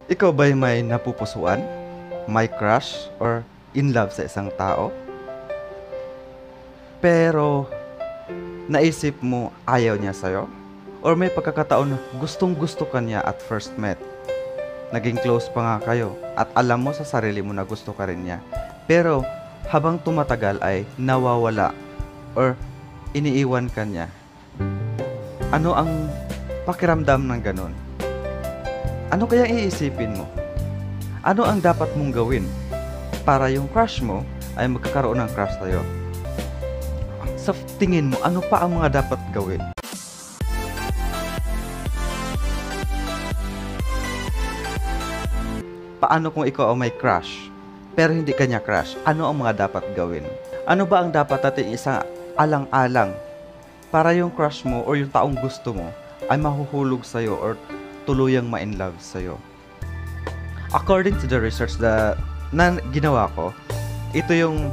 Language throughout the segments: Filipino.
Ikaw ba'y may napupusuan, may crush, or in love sa isang tao? Pero naisip mo ayaw niya sa'yo? Or may pagkakataon na gustong gusto ka niya at first met? Naging close pa nga kayo at alam mo sa sarili mo na gusto ka rin niya. Pero habang tumatagal ay nawawala or iniiwan ka niya. Ano ang pakiramdam ng ganun? Ano kaya iisipin mo? Ano ang dapat mong gawin para yung crush mo ay magkakaroon ng crush sa'yo? Sa tingin mo, ano pa ang mga dapat gawin? Paano kung ikaw ang may crush, pero hindi kanya crush? Ano ang mga dapat gawin? Ano ba ang dapat natin isang alang-alang para yung crush mo or yung taong gusto mo ay mahuhulog sa'yo or tuluyang ma-inlove sa'yo? According to the research na ginawa ko, ito yung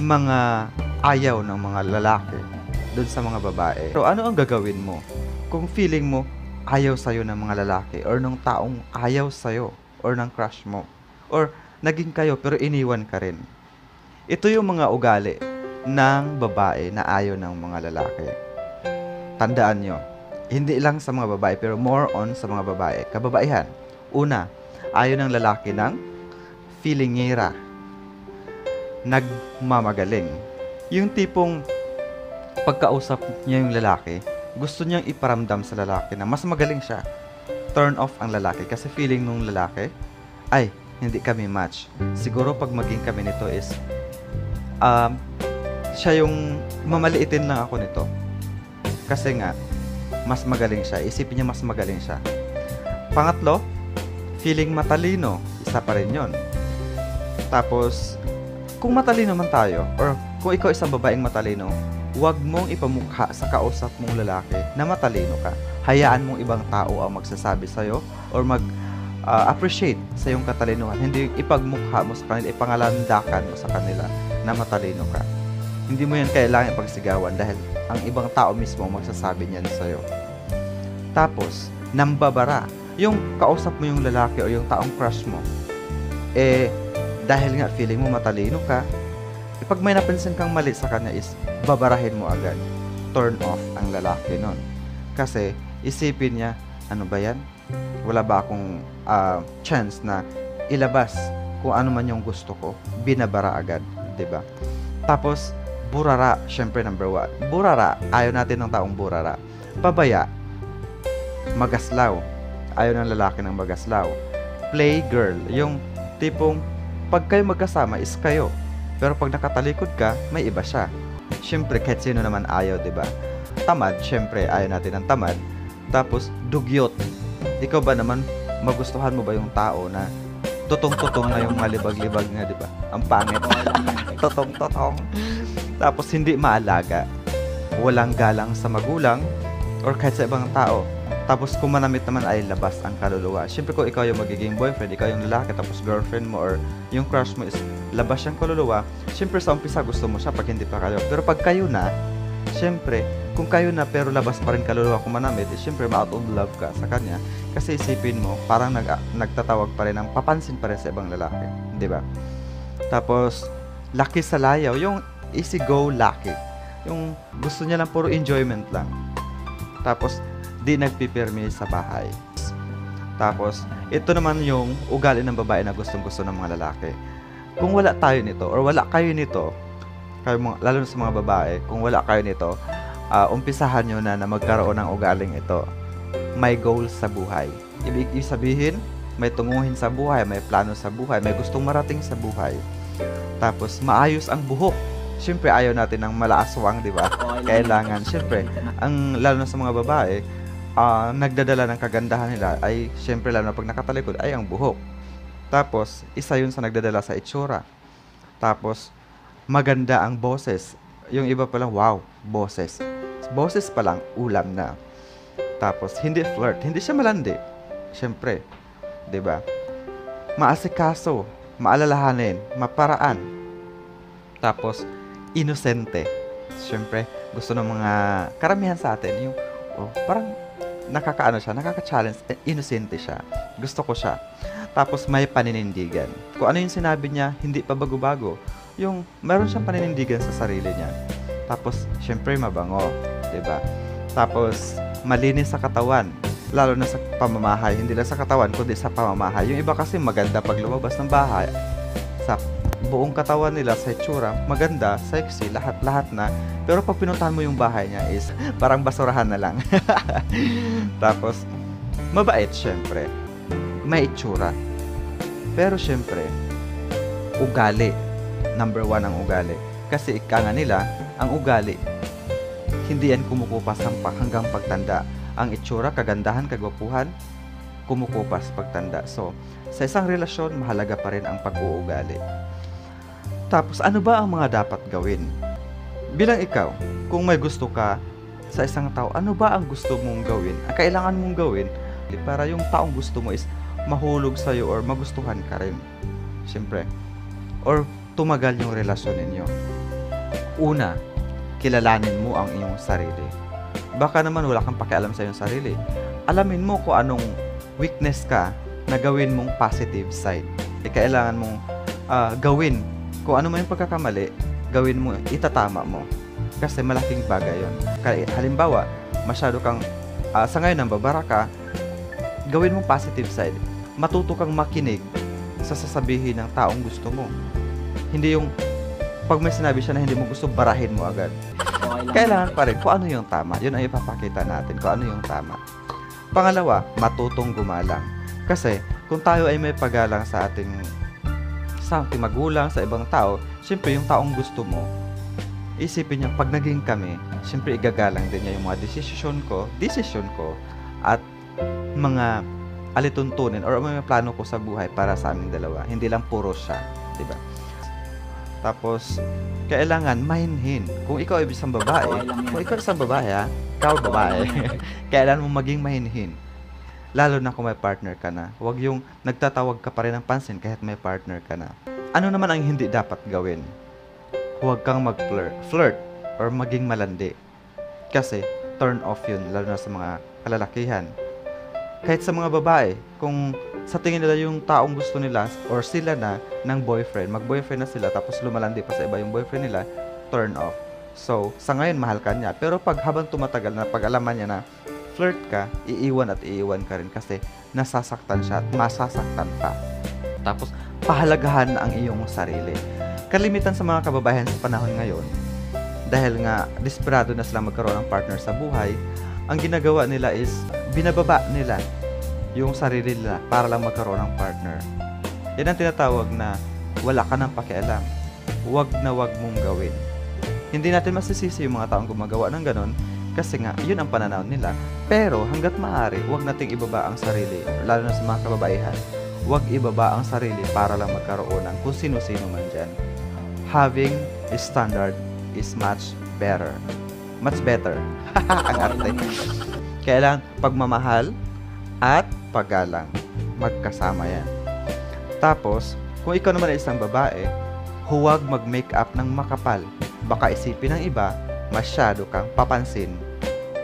mga ayaw ng mga lalaki dun sa mga babae. So ano ang gagawin mo kung feeling mo ayaw sa'yo ng mga lalaki or ng taong ayaw sa'yo or ng crush mo or naging kayo pero iniwan ka rin? Ito yung mga ugali ng babae na ayaw ng mga lalaki. Tandaan nyo, hindi lang sa mga babae pero more on sa mga babae. Kababaihan. Una, ayaw ng lalaki ng feelingera, nagmamagaling. Yung tipong pagkausap niya yung lalaki, gusto niyang iparamdam sa lalaki na mas magaling siya. Turn off ang lalaki kasi feeling nung lalaki, ay, hindi kami match. Siguro pag maging kami nito is, siya yung mamaliitin lang ako nito. Kasi nga, mas magaling siya. Isipin niya mas magaling siya. Pangatlo, feeling matalino. Isa pa rin yun. Tapos, kung matalino man tayo, or kung ikaw isang babaeng matalino, huwag mong ipamukha sa kausap mong lalaki na matalino ka. Hayaan mong ibang tao ang magsasabi sa'yo or appreciate sa iyong katalinuhan. Hindi ipagmukha mo sa kanila, ipangalandakan mo sa kanila na matalino ka. Hindi mo yan kailangan pagsigawan dahil ang ibang tao mismo magsasabi niyan sa'yo. Tapos, nambabara. Yung kausap mo yung lalaki o yung taong crush mo, dahil nga feeling mo matalino ka, pag may napansin kang mali sa kanya is, babarahin mo agad. Turn off ang lalaki nun. Kasi, isipin niya, ano ba yan? Wala ba akong chance na ilabas kung ano man yung gusto ko? Binabara agad, 'di ba? Tapos, burara, syempre number 1. Burara, ayaw natin ng taong burara. Pabaya, magaslaw. Ayaw ng lalaki ng magaslaw. Play girl, yung tipong pag kayo magkasama is kayo. Pero pag nakatalikod ka, may iba siya. Syempre, kahit sino naman ayaw, 'di ba? Tamad, syempre, ayaw natin ng tamad. Tapos, dugyot. Ikaw ba naman, magustuhan mo ba yung tao na tutong-tutong na yung malibag-libag nga, di ba? Ang pangit. Tutong-tutong. Tapos, hindi maalaga. Walang galang sa magulang or kahit sa ibang tao. Tapos, kung manamit naman ay labas ang kaluluwa. Siyempre, kung ikaw yung magiging boyfriend, ikaw yung lalaki, tapos girlfriend mo or yung crush mo is labas yung kaluluwa, siyempre sa umpisa gusto mo siya pag hindi pa kayo. Pero pag kayo na, siyempre, kung kayo na pero labas pa rin kaluluwa kung manamit, siyempre ma-out of love ka sa kanya. Kasi isipin mo, parang nagtatawag pa rin ng papansin pa rin sa ibang lalaki. Di ba? Tapos, lucky sa layaw, yung easy go lucky. Yung gusto niya lang puro enjoyment lang. Tapos, di nagpipirmi sa bahay. Tapos, ito naman yung ugali ng babae na gustong-gusto ng mga lalaki. Kung wala tayo nito, or wala kayo nito, lalo na sa mga babae, kung wala kayo nito, umpisahan nyo na magkaroon ng ugaling ito. May goal sa buhay. Ibig sabihin, may tunguhin sa buhay, may plano sa buhay, may gustong marating sa buhay. Tapos, maayos ang buhok. Siyempre, ayaw natin ng malaaswang, di ba? Kailangan, siyempre, lalo na sa mga babae, nagdadala ng kagandahan nila ay, siyempre, lalo na pag nakatalikod, ay ang buhok. Tapos, isa yun sa nagdadala sa itsura. Tapos, maganda ang boses. Yung iba pa lang, wow, boses. Boses pa lang, ulam na. Tapos, hindi flirt. Hindi siya malandi. Siyempre, 'di ba? Maasikaso, maalalahanin, maparaan. Tapos, inosente. Siyempre, gusto ng mga karamihan sa atin, yung, parang nakaka-challenge, inosente siya. Gusto ko siya. Tapos may paninindigan. Kung ano yung sinabi niya, hindi pa bago-bago. Yung meron siyang paninindigan sa sarili niya. Tapos, syempre mabango, 'di ba? Tapos, malinis sa katawan, lalo na sa pamamahay, hindi lang sa katawan kundi sa pamamahay. Yung iba kasi maganda pag lumabas ng bahay, sa buong katawan nila, sa itsura, maganda, sexy, lahat-lahat na. Pero pag pinuntahan mo yung bahay niya is parang basurahan na lang. Tapos, mabait syempre. May itsura. Pero syempre, ugali. Number 1 ang ugali. Kasi ika nga nila, ang ugali, hindi yan kumukupas hanggang pagtanda. Ang itsura, kagandahan, kagwapuhan, kumukupas pagtanda. So, sa isang relasyon, mahalaga pa rin ang pag-uugali. Tapos, ano ba ang mga dapat gawin? Bilang ikaw, kung may gusto ka sa isang tao, ano ba ang gusto mong gawin? Ang kailangan mong gawin para yung taong gusto mo is mahulog sa'yo or magustuhan ka rin. Siyempre. Or tumagal yung relasyon ninyo. Una, kilalanin mo ang iyong sarili. Baka naman wala kang pakialam sa iyong sarili. Alamin mo kung anong weakness ka na gawin mong positive side. Kailangan mong gawin. Kung ano man yung pagkakamali, gawin mo, itatama mo. Kasi malaking bagay yun. Halimbawa, masyado kang, sa ngayon nambabara ka, gawin mong positive side. Matuto kang makinig sa sasabihin ng taong gusto mo. Hindi yung pag may sinabi siya na hindi mo gusto, barahin mo agad. Kailangan pa rin kung ano yung tama. Yun ang ipapakita natin kung ano yung tama. Pangalawa, matutong gumalang. Kasi kung tayo ay may paggalang sa ating magulang, sa ibang tao, syempre yung taong gusto mo, isipin niya, pag naging kami, syempre igagalang din niya yung mga desisyon ko, at mga alituntunin or may plano ko sa buhay para sa aming dalawa. Hindi lang puro siya, di ba? Tapos, kailangan mahinhin. Kung ikaw ay isang babae, ikaw babae, kailangan mo maging mahinhin. Lalo na kung may partner ka na. Huwag yung nagtatawag ka pa rin ng pansin kahit may partner ka na. Ano naman ang hindi dapat gawin? Huwag kang mag-flirt or maging malandi. Kasi, turn off yun, lalo na sa mga kalalakihan. Kahit sa mga babae, kung sa tingin nila yung taong gusto nila or sila na ng boyfriend, mag-boyfriend na sila tapos lumalandi pa sa iba yung boyfriend nila, turn off. So, sa ngayon mahal ka niya, pero pag habang tumatagal na, pag alaman niya na flirt ka, iiwan ka rin kasi nasasaktan siya at masasaktan pa. Tapos, pahalagahan ang iyong sarili. Kalimitan sa mga kababayan sa panahon ngayon, dahil nga desperado na sila magkaroon ng partner sa buhay, ang ginagawa nila is binababa nila yung sarili nila para lang magkaroon ng partner. Yan ang tinatawag na wala ka ng pakialam. Huwag na huwag mong gawin. Hindi natin masisisi yung mga taong gumagawa ng ganon kasi nga, yun ang pananaw nila. Pero hanggat maaari, huwag nating ibaba ang sarili, lalo na sa mga kababaihan. Huwag ibaba ang sarili para lang magkaroon ng kung sino-sino man dyan. Having a standard is much better. Much better. Ang arte. Kailangan pagmamahal at paggalang. Magkasama yan. Tapos, kung ikaw naman ay isang babae, huwag mag-makeup ng makapal. Baka isipin ng iba, masyado kang papansin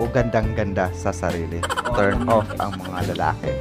o gandang-ganda sa sarili. Turn off ang mga lalaki.